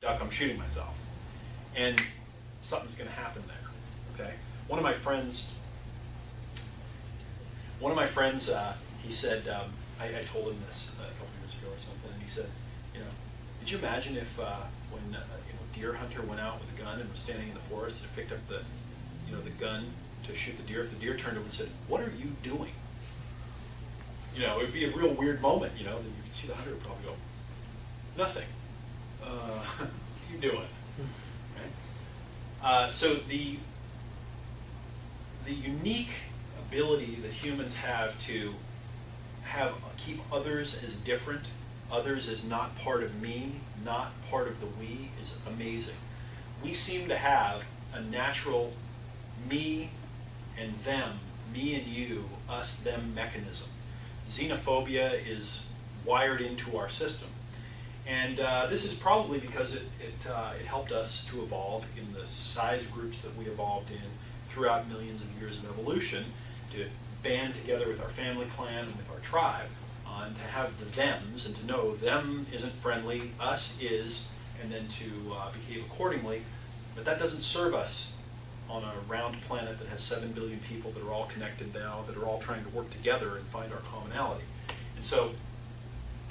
Doc, I'm shooting myself. And something's going to happen there, okay? One of my friends, he said, I told him this a couple years ago or something, and he said, you know, did you imagine if when you know, a deer hunter went out with a gun and was standing in the forest and picked up the, you know, the gun to shoot the deer, if the deer turned over and said, "What are you doing?" You know, it would be a real weird moment, you know, that you could see the hunter would probably go, "Nothing. What are you doing?" Right? So the unique ability that humans have to keep others as different, others as not part of me, not part of the we, is amazing. We seem to have a natural me and them, me and you, us, them mechanism. Xenophobia is wired into our system. And this is probably because it helped us to evolve in the size groups that we evolved in throughout millions of years of evolution, to band together with our family clan and with our tribe, and to have the thems, and to know them isn't friendly, us is, and then to behave accordingly. But that doesn't serve us on a round planet that has 7 billion people that are all connected now, that are all trying to work together and find our commonality. And so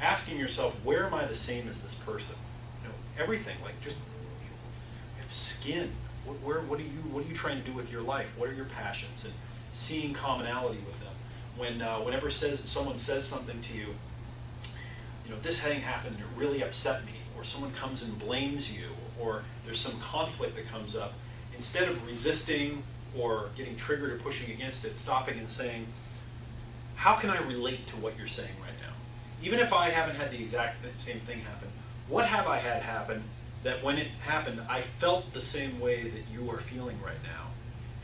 asking yourself, where am I the same as this person? You know, everything, like just you have skin. What are you trying to do with your life? What are your passions? And seeing commonality with them. Whenever someone says something to you, you know, this thing happened and it really upset me, or someone comes and blames you, or there's some conflict that comes up, instead of resisting or getting triggered or pushing against it, stopping and saying, how can I relate to what you're saying right now? Even if I haven't had the exact same thing happen, what have I had happen that when it happened, I felt the same way that you are feeling right now?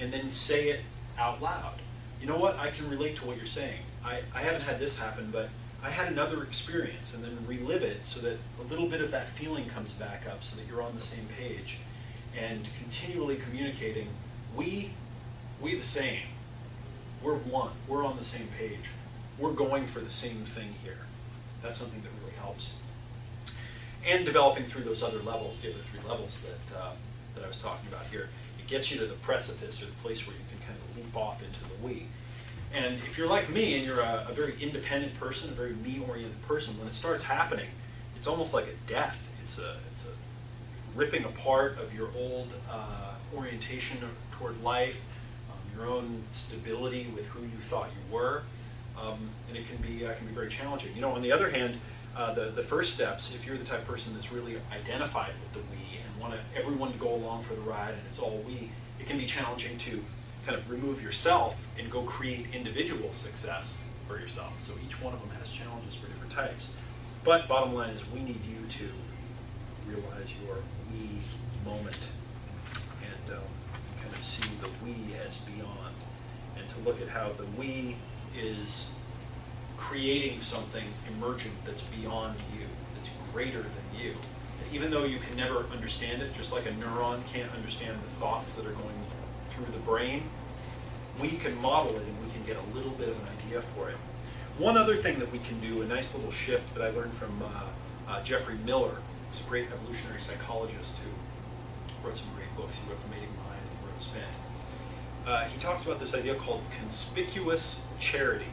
And then say it out loud. You know what? I can relate to what you're saying. I haven't had this happen, but I had another experience, and then relive it so that a little bit of that feeling comes back up so that you're on the same page. And continually communicating, we the same. We're one. We're on the same page. We're going for the same thing here. That's something that really helps. And developing through those other levels, the other 3 levels that I was talking about here, it gets you to the precipice, or the place where you can kind of leap off into the we. And if you're like me and you're a very independent person, a very me-oriented person, when it starts happening, it's almost like a death. It's a ripping apart of your old orientation toward life, your own stability with who you thought you were, and it can be very challenging. You know, on the other hand, the first steps, if you're the type of person that's really identified with the we and want everyone to go along for the ride and it's all we, it can be challenging to kind of remove yourself and go create individual success for yourself. So each one of them has challenges for different types. But bottom line is, we need you to realize your we moment and kind of see the we as beyond, and to look at how the we is creating something emergent that's beyond you, that's greater than you. And even though you can never understand it, just like a neuron can't understand the thoughts that are going through the brain, we can model it and we can get a little bit of an idea for it. One other thing that we can do, a nice little shift that I learned from Jeffrey Miller, who's a great evolutionary psychologist who wrote some great books. He wrote The Mating Mind and he wrote Spent. He talks about this idea called conspicuous charity.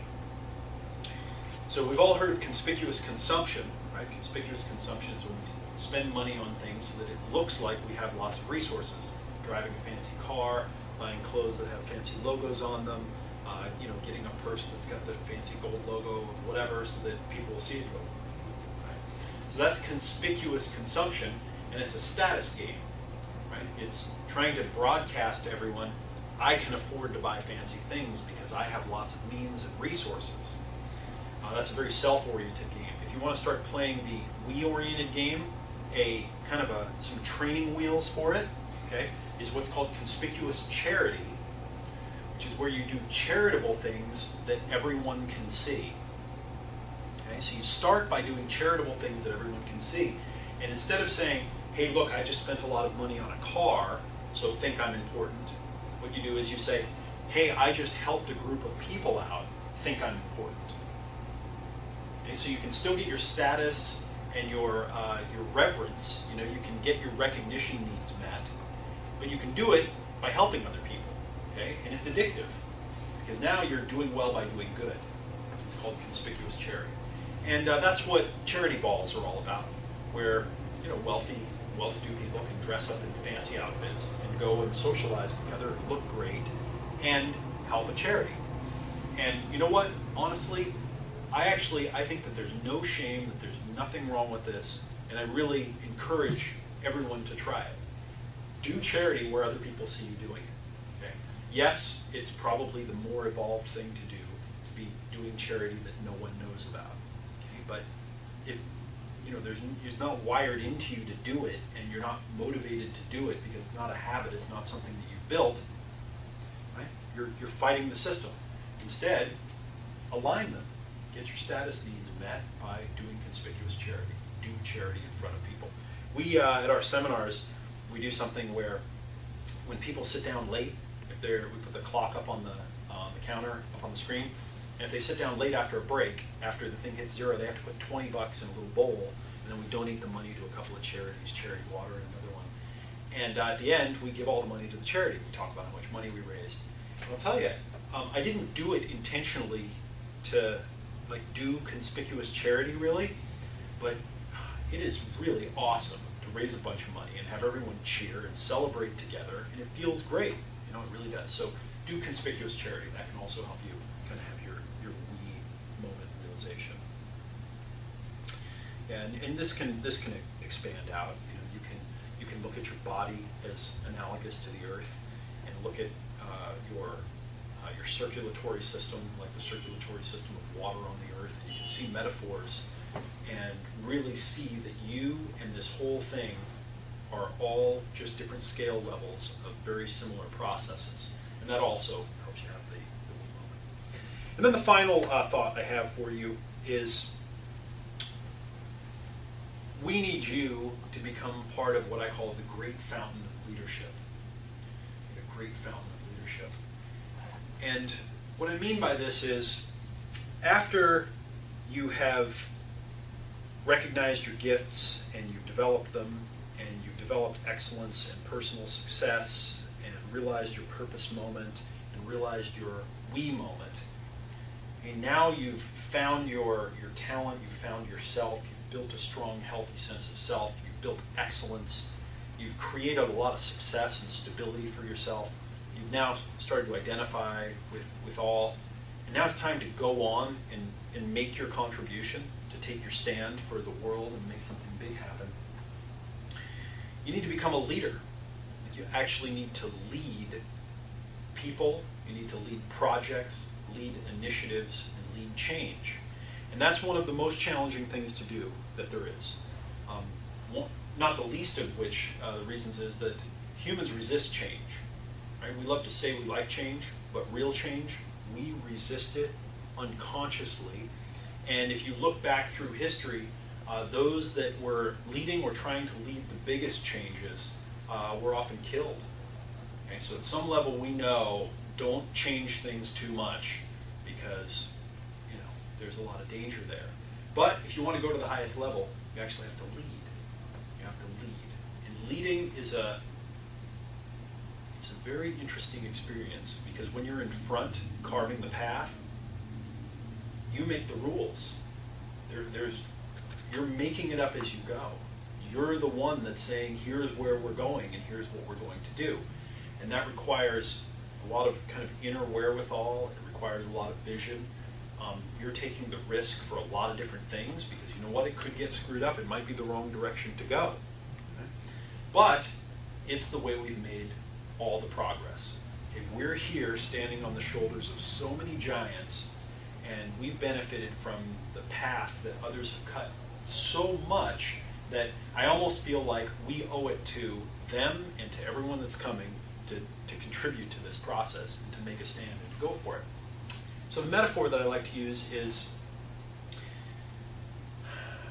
So we've all heard of conspicuous consumption, right? Conspicuous consumption is when we spend money on things so that it looks like we have lots of resources. Driving a fancy car, buying clothes that have fancy logos on them, you know, getting a purse that's got the fancy gold logo of whatever so that people will see it. Right? So that's conspicuous consumption, and it's a status game. Right? It's trying to broadcast to everyone, I can afford to buy fancy things because I have lots of means and resources. That's a very self-oriented game. If you want to start playing the we-oriented game, some training wheels for it, okay, is what's called conspicuous charity, which is where you do charitable things that everyone can see. Okay, so you start by doing charitable things that everyone can see, and instead of saying, hey, look, I just spent a lot of money on a car, so think I'm important, what you do is you say, hey, I just helped a group of people out, think I'm important. Okay, so you can still get your status and your reverence. You know, you can get your recognition needs met, but you can do it by helping other people. Okay, and it's addictive because now you're doing well by doing good. It's called conspicuous charity, and that's what charity balls are all about, where wealthy, well-to-do people can dress up in fancy outfits and go and socialize together and look great and help a charity. And you know what? Honestly, I think that there's no shame, that there's nothing wrong with this, and I really encourage everyone to try it. Do charity where other people see you doing it. Okay? Yes, it's probably the more evolved thing to do, to be doing charity that no one knows about. Okay? But if it's not wired into you to do it, and you're not motivated to do it because it's not a habit, it's not something that you've built, right? You're fighting the system. Instead, align them. Get your status needs met by doing conspicuous charity. Do charity in front of people. We, at our seminars, we do something where when people sit down late, we put the clock up on the counter, up on the screen, and if they sit down late after a break, after the thing hits zero, they have to put $20 in a little bowl, and then we donate the money to a couple of charities, Charity Water and another one. And at the end, we give all the money to the charity. We talk about how much money we raised. And I'll tell you, I didn't do it intentionally to do conspicuous charity, really, but it is really awesome to raise a bunch of money and have everyone cheer and celebrate together, and it feels great. It really does. So do conspicuous charity. That can also help you kind of have your we moment realization. And this can expand out. You can look at your body as analogous to the earth, and look at your circulatory system, like the circulatory system of water on the earth. And you can see metaphors and really see that you and this whole thing are all just different scale levels of very similar processes. And that also helps you have the we moment. And then the final thought I have for you is we need you to become part of what I call the great fountain of leadership. The great fountain of leadership. And what I mean by this is, after you have recognized your gifts and you've developed them, and you've developed excellence and personal success, and realized your purpose moment, and realized your we moment, and now you've found your talent, you've found yourself, you've built a strong, healthy sense of self, you've built excellence, you've created a lot of success and stability for yourself, you've now started to identify with all, and now it's time to go on and make your contribution, to take your stand for the world and make something big happen. You need to become a leader. You actually need to lead people, you need to lead projects, lead initiatives, and lead change. And that's one of the most challenging things to do that there is. Not the least of which the reasons is that humans resist change. Right? We love to say we like change, but real change, we resist it unconsciously. And if you look back through history, those that were leading or trying to lead the biggest changes were often killed. Okay? So at some level we know, don't change things too much because there's a lot of danger there. But if you want to go to the highest level, you actually have to lead. You have to lead. And leading is it's a very interesting experience, because when you're in front carving the path, you make the rules. You're making it up as you go. You're the one that's saying, here's where we're going and here's what we're going to do. And that requires a lot of kind of inner wherewithal. It requires a lot of vision. You're taking the risk for a lot of different things, because you know what? It could get screwed up. It might be the wrong direction to go. Okay? But it's the way we've made all the progress. Okay? We're here standing on the shoulders of so many giants, and we've benefited from the path that others have cut so much that I almost feel like we owe it to them and to everyone that's coming to contribute to this process and to make a stand and go for it. So the metaphor that I like to use is,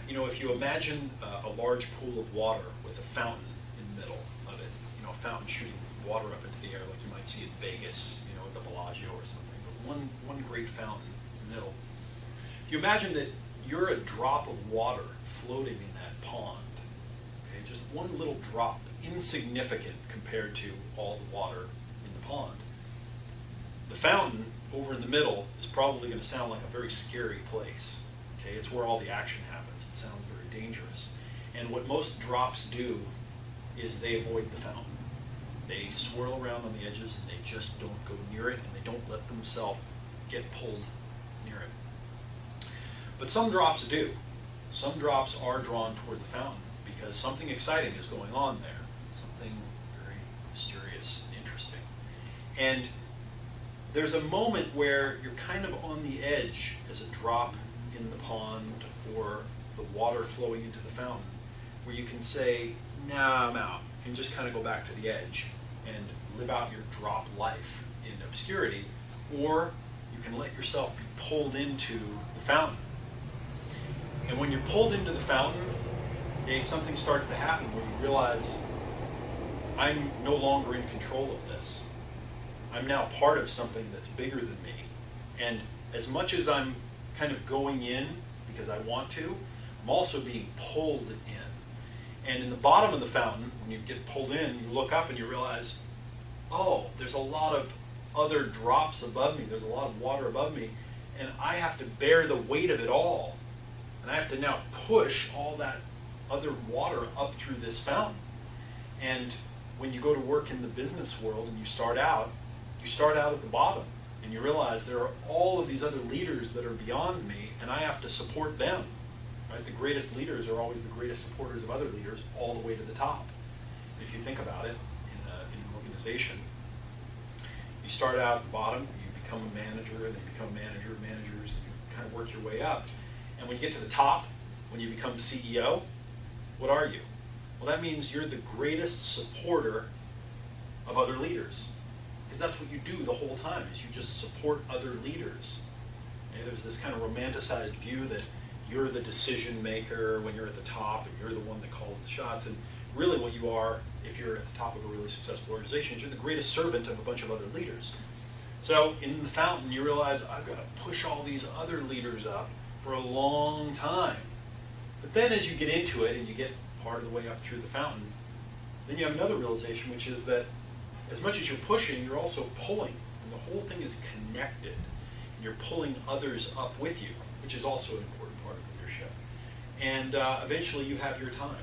if you imagine a large pool of water with a fountain in the middle of it, a fountain shooting water up into the air like you might see in Vegas, at the Bellagio or something, but one great fountain in the middle. If you imagine that you're a drop of water floating in pond. Okay, just one little drop, insignificant compared to all the water in the pond. The fountain over in the middle is probably going to sound like a very scary place. Okay, it's where all the action happens. It sounds very dangerous. And what most drops do is they avoid the fountain. They swirl around on the edges and they just don't go near it, and they don't let themselves get pulled near it. But some drops do. Some drops are drawn toward the fountain because something exciting is going on there, something very mysterious, interesting. And there's a moment where you're kind of on the edge as a drop in the pond or the water flowing into the fountain, where you can say, nah, I'm out, and just kind of go back to the edge and live out your drop life in obscurity, or you can let yourself be pulled into the fountain. And when you're pulled into the fountain, something starts to happen where you realize, I'm no longer in control of this. I'm now part of something that's bigger than me. And as much as I'm kind of going in because I want to, I'm also being pulled in. And in the bottom of the fountain, when you get pulled in, you look up and you realize, oh, there's a lot of other drops above me. There's a lot of water above me. And I have to bear the weight of it all. And I have to now push all that other water up through this fountain. And when you go to work in the business world and you start out at the bottom. And you realize there are all of these other leaders that are beyond me, and I have to support them. Right? The greatest leaders are always the greatest supporters of other leaders, all the way to the top. If you think about it, in an organization, you start out at the bottom, you become a manager, and then you become managers, and you kind of work your way up. And when you get to the top, when you become CEO, what are you? Well, that means you're the greatest supporter of other leaders. Because that's what you do the whole time, is you just support other leaders. And there's this kind of romanticized view that you're the decision maker when you're at the top, and you're the one that calls the shots. And really what you are, if you're at the top of a really successful organization, is you're the greatest servant of a bunch of other leaders. So in the fountain, you realize, I've got to push all these other leaders up for a long time. But then as you get into it, and you get part of the way up through the fountain, then you have another realization, which is that as much as you're pushing, you're also pulling. And the whole thing is connected. And you're pulling others up with you, which is also an important part of leadership. And eventually you have your time.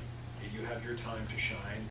You have your time to shine.